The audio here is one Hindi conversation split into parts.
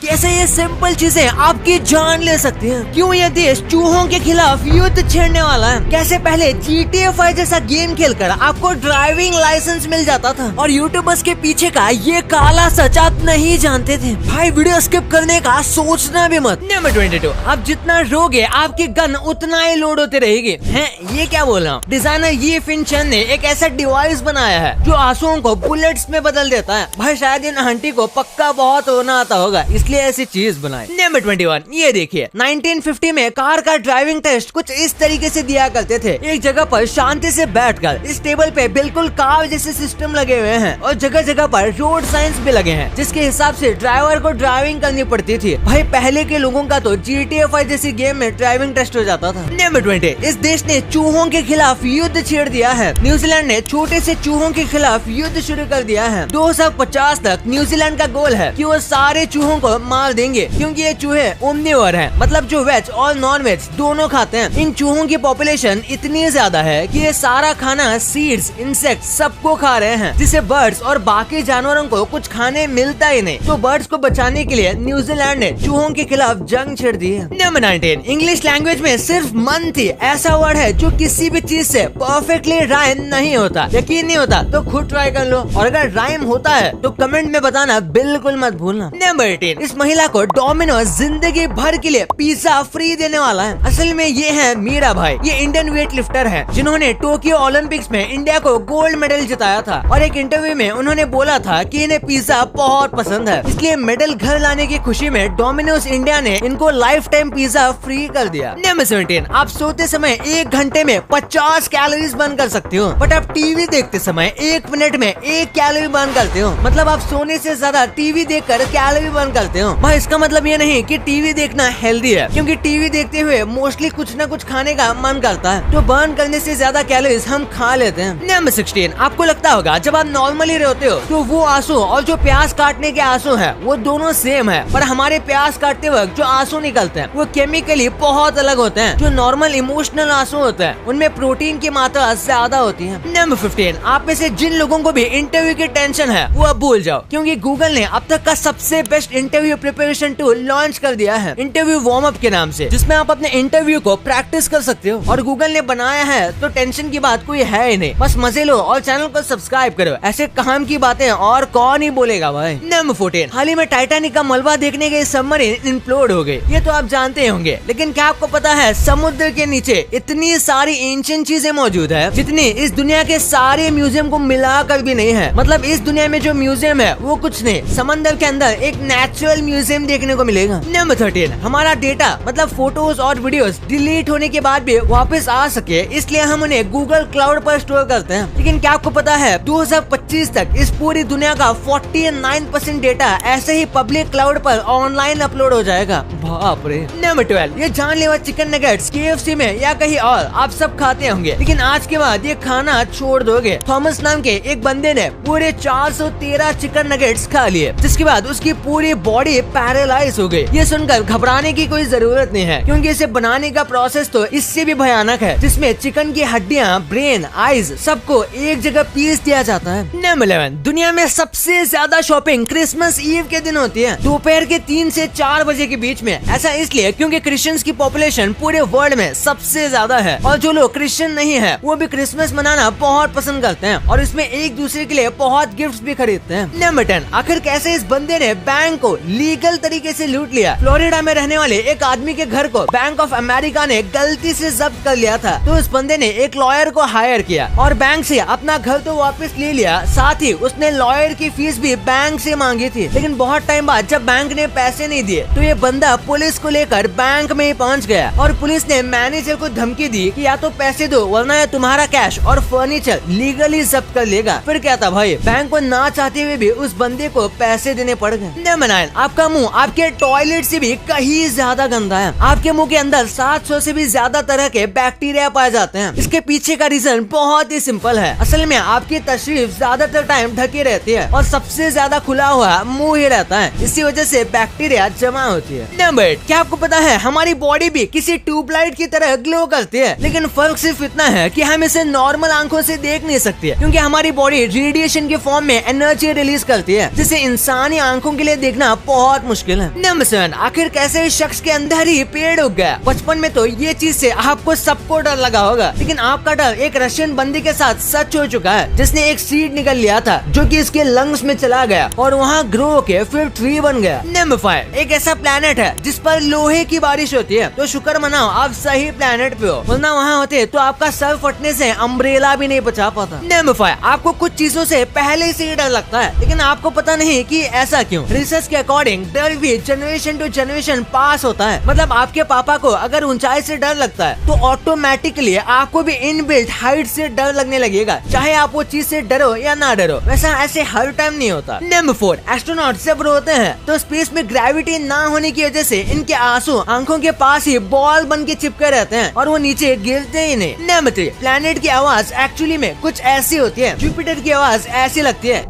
कैसे ये सिंपल चीजें आपकी जान ले सकती हैं। क्यों ये देश चूहों के खिलाफ युद्ध छेड़ने वाला है। कैसे पहले GTA 5 जैसा गेम खेलकर आपको ड्राइविंग लाइसेंस मिल जाता था और यूट्यूबर्स के पीछे का ये काला सच आप नहीं जानते थे। भाई वीडियो स्किप करने का सोचना भी मत। नंबर 22, आप जितना रोगे आपकी गन उतना ही लोड होते रहेगी। हैं ये क्या बोल रहा हूँ। डिजाइनर ये फिनचन ने एक ऐसा डिवाइस बनाया है जो आंसुओं को बुलेट्स में बदल देता है। भाई शायद इन आंटी को पक्का बहुत होना आता होगा, इसलिए ऐसी चीज बनाई। नंबर 21, ये देखिए 1950 में कार का ड्राइविंग टेस्ट कुछ इस तरीके से दिया करते थे। एक जगह पर शांति से बैठकर इस टेबल पे बिल्कुल कार जैसे सिस्टम लगे हुए हैं और जगह जगह पर रोड साइंस भी लगे हैं जिसके हिसाब से ड्राइवर को ड्राइविंग करनी पड़ती थी। भाई पहले के लोगों का तो GTA 5 जैसी गेम में ड्राइविंग टेस्ट हो जाता था। नंबर 20, इस देश ने चूहों के खिलाफ युद्ध छेड़ दिया है। न्यूजीलैंड ने छोटे से चूहों के खिलाफ युद्ध शुरू कर दिया है। 2050 तक न्यूजीलैंड का गोल है कि वो सारे चूहों को मार देंगे क्योंकि ये चूहे ओमनिवोर हैं, मतलब जो वेज और नॉन वेज दोनों खाते हैं। इन चूहों की पॉपुलेशन इतनी ज्यादा है कि ये सारा खाना सीड्स, इंसेक्ट सबको खा रहे हैं, जिससे बर्ड्स और बाकी जानवरों को कुछ खाने मिलता ही नहीं। तो बर्ड्स को बचाने के लिए न्यूजीलैंड ने चूहों के खिलाफ जंग छेड़ दी है। नंबर 19, इंग्लिश लैंग्वेज में सिर्फ मन थी ऐसा वर्ड है जो किसी भी चीज से परफेक्टली राइम नहीं होता। यकीन नहीं होता तो खुद ट्राई कर लो और अगर राइम होता है तो कमेंट में बताना बिल्कुल मत भूलना। नंबर 18, इस महिला को डोमिनोज जिंदगी भर के लिए पिज्जा फ्री देने वाला है। असल में ये है मीरा भाई। ये इंडियन वेट लिफ्टर है जिन्होंने टोक्यो ओलंपिक्स में इंडिया को गोल्ड मेडल जिताया था और एक इंटरव्यू में उन्होंने बोला था कि इन्हें पिज्जा बहुत पसंद है, इसलिए मेडल घर लाने की खुशी में डोमिनोज इंडिया ने इनको लाइफ टाइम पिज्जा फ्री कर दिया। नंबर 17, आप सोते समय 1 घंटे में 50 कैलोरीज बर्न कर सकते हो, बट आप टीवी देखते समय 1 मिनट में 1 कैलोरी बर्न करते हो। मतलब आप सोने से ज्यादा टीवी देखकर कैलोरी बर्न करते हो। भाई इसका मतलब ये नहीं कि टीवी देखना हेल्दी है, क्योंकि टीवी देखते हुए मोस्टली कुछ न कुछ खाने का मन करता है, तो बर्न करने से ज्यादा कैलोरीज हम खा लेते हैं। नंबर 16, आपको लगता होगा जब आप नॉर्मली रहते हो तो वो आंसू और जो प्याज काटने के आंसू है वो दोनों सेम है, पर हमारे प्याज काटते वक्त जो आंसू निकलते हैं वो केमिकली बहुत अलग होते हैं। जो नॉर्मल इमोशनल आंसू होते हैं उनमें प्रोटीन की मात्रा ज्यादा होती है। नंबर 15, आप में से जिन लोगों को भी इंटरव्यू की टेंशन है वो अब भूल जाओ, क्योंकि गूगल ने अब तक का सबसे best interview preparation tool launch कर दिया है, इंटरव्यू वार्म अप के नाम से, जिसमें आप अपने इंटरव्यू को प्रैक्टिस कर सकते हो। और गूगल ने बनाया है तो टेंशन की बात कोई है ही नहीं, बस मजे लो और चैनल को सब्सक्राइब करो। ऐसे काम की बातें और कौन ही बोलेगा भाई। नंबर 14, हाल ही में टाइटैनिक का मलबा देखने गए सबमरीन इम्प्लोड हो गई। ये तो आप जानते होंगे, लेकिन क्या आपको पता है समुद्र के नीचे इतनी सारी एंशिएंट चीजें मौजूद है जितनी इस दुनिया के सारे म्यूजियम को मिलाकर भी नहीं है। मतलब इस दुनिया में जो म्यूजियम है वो कुछ नहीं, समंदर के अंदर एक नेचुरल म्यूजियम देखने को मिलेगा। नंबर 13, हमारा डेटा मतलब फोटोज और वीडियोस डिलीट होने के बाद भी वापस आ सके इसलिए हम उन्हें गूगल क्लाउड पर स्टोर करते हैं। लेकिन क्या आपको पता है 2025 तक इस पूरी दुनिया का 49% डेटा ऐसे ही पब्लिक क्लाउड पर ऑनलाइन अपलोड हो जाएगा। बाप रे। नंबर 12, ये जानलेवा चिकन नगेट्स KFC में या कहीं और आप सब खाते होंगे, लेकिन आज के बाद ये खाना छोड़ दोगे। थॉमस नाम के एक बंदे ने पूरे 413 चिकन नगेट्स खा लिए, जिसके बाद उसकी पूरी बॉडी पैरालाइज हो गई। ये सुनकर घबराने की कोई जरूरत नहीं है, क्योंकि इसे बनाने का प्रोसेस तो इससे भी भयानक है, जिसमें चिकन की हड्डियां, ब्रेन, आईज सबको एक जगह पीस दिया जाता है। नंबर 11, दुनिया में सबसे ज्यादा शॉपिंग क्रिसमस ईव के दिन होती है, दोपहर के 3 से 4 बजे के बीच में। ऐसा इसलिए क्योंकि क्रिश्चियंस की पॉपुलेशन पूरे वर्ल्ड में सबसे ज्यादा है और जो लोग क्रिश्चियन नहीं है वो भी क्रिसमस मनाना बहुत पसंद करते हैं और इसमें एक दूसरे के लिए बहुत गिफ्ट्स भी खरीदते हैं। नंबर 10, आखिर कैसे इस बंदे ने बैंक को लीगल तरीके से लूट लिया। फ्लोरिडा में रहने वाले एक आदमी के घर को बैंक ऑफ अमेरिका ने गलती से जब्त कर लिया था, तो इस बंदे ने एक लॉयर को हायर किया और बैंक से अपना घर तो वापस ले लिया, साथ ही उसने लॉयर की फीस भी बैंक से मांगी थी। लेकिन बहुत टाइम बाद जब बैंक ने पैसे नहीं दिए तो ये बंदा पुलिस को लेकर बैंक में पहुंच गया और पुलिस ने मैनेजर को धमकी दी कि या तो पैसे दो वरना तुम्हारा कैश और फर्नीचर लीगली जब्त कर लेगा। फिर क्या था भाई, बैंक को ना चाहते हुए भी उस बंदे को पैसे देने पड़ गए। नंबर 9, आपका मुंह आपके टॉयलेट से भी कहीं ज्यादा गंदा है। आपके मुंह के अंदर 700 से भी ज्यादा तरह के बैक्टीरिया पाए जाते हैं। इसके पीछे का रीजन बहुत ही सिंपल है। असल में आपकी तशरीफ ज्यादातर टाइम ढकी रहती है और सबसे ज्यादा खुला हुआ मुंह ही रहता है, इसी वजह से बैक्टीरिया जमा होती है। नंबर नंबर 8, क्या आपको पता है हमारी बॉडी भी किसी ट्यूबलाइट की तरह ग्लो करती है, लेकिन फर्क सिर्फ इतना है कि हम इसे नॉर्मल आंखों से देख नहीं सकते क्योंकि हमारी बॉडी रेडिएशन के फॉर्म में एनर्जी रिलीज करती है जिसे इंसानी आंखों के लिए देखना बहुत मुश्किल है। नंबर 7, आखिर कैसे इस शख्स के अंदर ही पेड़ उग गया। बचपन में तो ये चीज से आपको सबको डर लगा होगा, लेकिन आपका डर एक रशियन बंदी के साथ सच हो चुका है जिसने एक सीड निकल लिया था जो कि इसके लंग्स में चला गया और वहाँ ग्रो होके फिर ट्री बन गया। नंबर 5, एक ऐसा प्लेनेट है जिस पर लोहे की बारिश होती है, तो शुक्र मनाओ आप सही प्लेनेट पे हो, वरना वहाँ होते तो आपका सर फटने से अम्ब्रेला भी नहीं बचा पाता। नंबर 5, आपको कुछ चीजों से पहले से ही डर लगता है, लेकिन आपको पता नहीं कि ऐसा क्यों। रिसर्च के अकॉर्डिंग डर भी जनरेशन टू जनरेशन पास होता है। मतलब आपके पापा को अगर ऊंचाई से डर लगता है तो ऑटोमेटिकली आपको भी इनबिल्ट हाइट से डर लगने लगेगा, चाहे आप वो चीज से डरो या ना डरो। वैसा ऐसे हर टाइम नहीं होता। नंबर 4, एस्ट्रोनॉट जब रोते हैं तो स्पेस में ग्रेविटी ना होने की वजह से इनके आंसू आंखों के पास ही बॉल बन के चिपके रहते हैं और वो नीचे गिरते ही नहीं। नंबर 3, प्लेनेट की आवाज एक्चुअली में कुछ ऐसी होती है। जुपिटर की आवाज ऐसी लगती है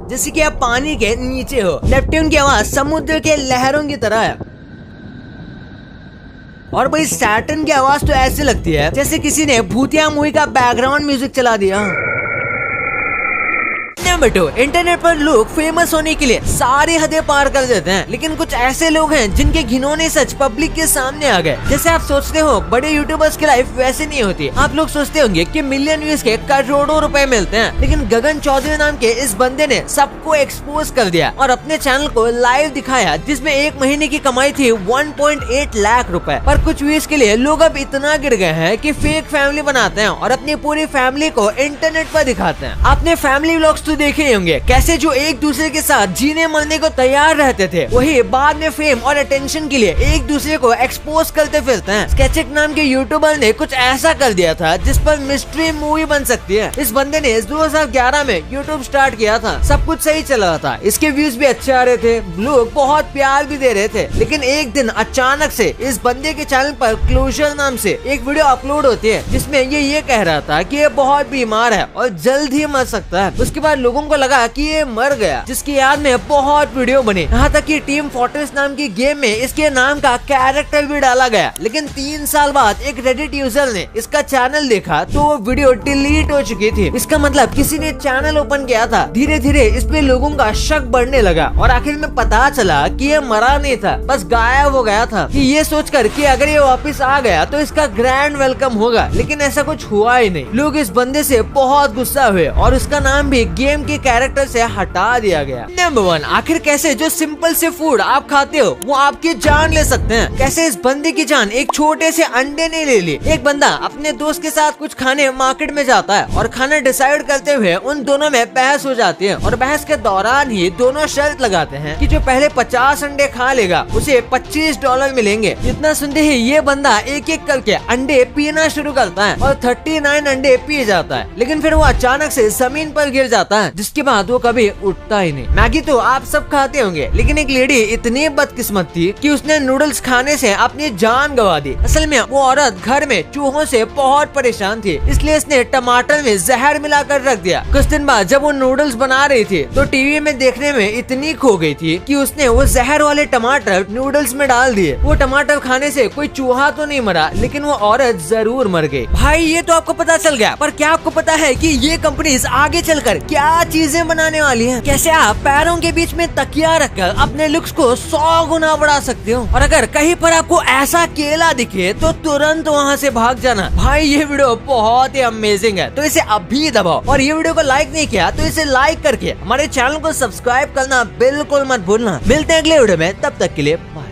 जैसे कि आप पानी के नीचे हो। नेपट्यून की आवाज समुद्र के लहरों की तरह है और भाई सैटर्न की आवाज तो ऐसी लगती है जैसे किसी ने भूतिया मूवी का बैकग्राउंड म्यूजिक चला दिया। नंबर 2, इंटरनेट पर लोग फेमस होने के लिए सारी हदें पार कर देते हैं, लेकिन कुछ ऐसे लोग हैं जिनके घिनौने सच पब्लिक के सामने आ गए। जैसे आप सोचते हो बड़े यूट्यूबर्स की लाइफ वैसे नहीं होती। आप लोग सोचते होंगे कि मिलियन व्यूज के करोड़ों रुपए मिलते हैं, लेकिन गगन चौधरी नाम के इस बंदे ने सबको एक्सपोज कर दिया और अपने चैनल को लाइव दिखाया जिसमें एक महीने की कमाई थी 1.8 लाख रुपए। पर कुछ व्यूज के लिए लोग अब इतना गिर गए हैं कि फेक फैमिली बनाते हैं और अपनी पूरी फैमिली को इंटरनेट पर दिखाते हैं। आपने फैमिली व्लॉग्स तो देखे होंगे, कैसे जो एक दूसरे के साथ जीने मरने को तैयार रहते थे वही बाद में फेम और अटेंशन के लिए एक दूसरे को एक्सपोज करते फिरते हैं। स्केचिक नाम के यूट्यूबर ने कुछ ऐसा कर दिया था जिस पर मिस्ट्री मूवी बन सकती है। इस बंदे ने 2011 में यूट्यूब स्टार्ट किया था, सब कुछ सही चल रहा था, इसके व्यूज भी अच्छे आ रहे थे, लोग बहुत प्यार भी दे रहे थे। लेकिन एक दिन अचानक से इस बंदे के चैनल पर क्लोजर नाम से एक वीडियो अपलोड होती है जिसमें ये कह रहा था कि ये बहुत बीमार है और जल्द ही मर सकता है। उसके बाद लोगों को लगा कि ये मर गया, जिसकी याद में बहुत वीडियो बने, यहाँ तक कि टीम फोर्ट्रेस नाम की गेम में इसके नाम का कैरेक्टर भी डाला गया। लेकिन 3 साल बाद एक रेडिट यूजर ने इसका चैनल देखा तो वो वीडियो डिलीट हो चुकी थी। इसका मतलब किसी ने चैनल ओपन किया था। धीरे धीरे इस पे लोगों का शक बढ़ने लगा और आखिर में पता चला कि ये मरा नहीं था, बस गायब हो गया था। कि ये सोचकर कि अगर ये वापस आ गया तो इसका ग्रैंड वेलकम होगा, लेकिन ऐसा कुछ हुआ ही नहीं। लोग इस बंदे से बहुत गुस्सा हुए और उसका नाम भी गेम के कैरेक्टर से हटा दिया गया। नंबर 1, आखिर कैसे जो सिंपल से फूड आप खाते हो वो आपकी जान ले सकते हैं। कैसे इस बंदे की जान एक छोटे से अंडे ने ले ली। एक बंदा अपने दोस्त के साथ कुछ खाने मार्केट में जाता है और खाना डिसाइड करते हुए उन दोनों में बहस हो जाती है और बहस के दौरान ही दोनों शर्त लगाते हैं कि जो पहले 50 अंडे खा लेगा उसे $25 मिलेंगे। इतना सुनते ही ये बंदा एक एक करके अंडे पीना शुरू करता है और 39 अंडे पी जाता है, लेकिन फिर वो अचानक से जमीन पर गिर जाता है, जिसके बाद वो कभी उठता ही नहीं। मैगी तो आप सब खाते होंगे, लेकिन एक लेडी इतनी बदकिस्मत थी कि उसने नूडल्स खाने से अपनी जान गंवा दी। असल में वो औरत घर में चूहों से बहुत परेशान थी, इसलिए उसने टमाटर में जहर मिलाकर रख दिया। कुछ दिन बाद जब वो नूडल्स बना रही थी तो टीवी में देखने में इतनी खो गई थी कि उसने वो जहर वाले टमाटर नूडल्स में डाल दिए। वो टमाटर खाने से कोई चूहा तो नहीं मरा, लेकिन वो औरत जरूर मर गई। भाई ये तो आपको पता चल गया, पर क्या आपको पता है कि ये कंपनीज आगे चलकर क्या चीजें बनाने वाली हैं? कैसे आप पैरों के बीच में तकिया रखकर अपने लुक्स को 100 गुना बढ़ा सकते हो। और अगर कहीं पर आपको ऐसा केला दिखे तो तुरंत वहाँ से भाग जाना। भाई ये वीडियो बहुत ही अमेजिंग है, तो इसे अभी दबाओ और ये वीडियो को लाइक नहीं किया तो इसे लाइक करके हमारे चैनल को सब्सक्राइब करना बिल्कुल मत भूलना। मिलते हैं अगले वीडियो में, तब तक के लिए बाय।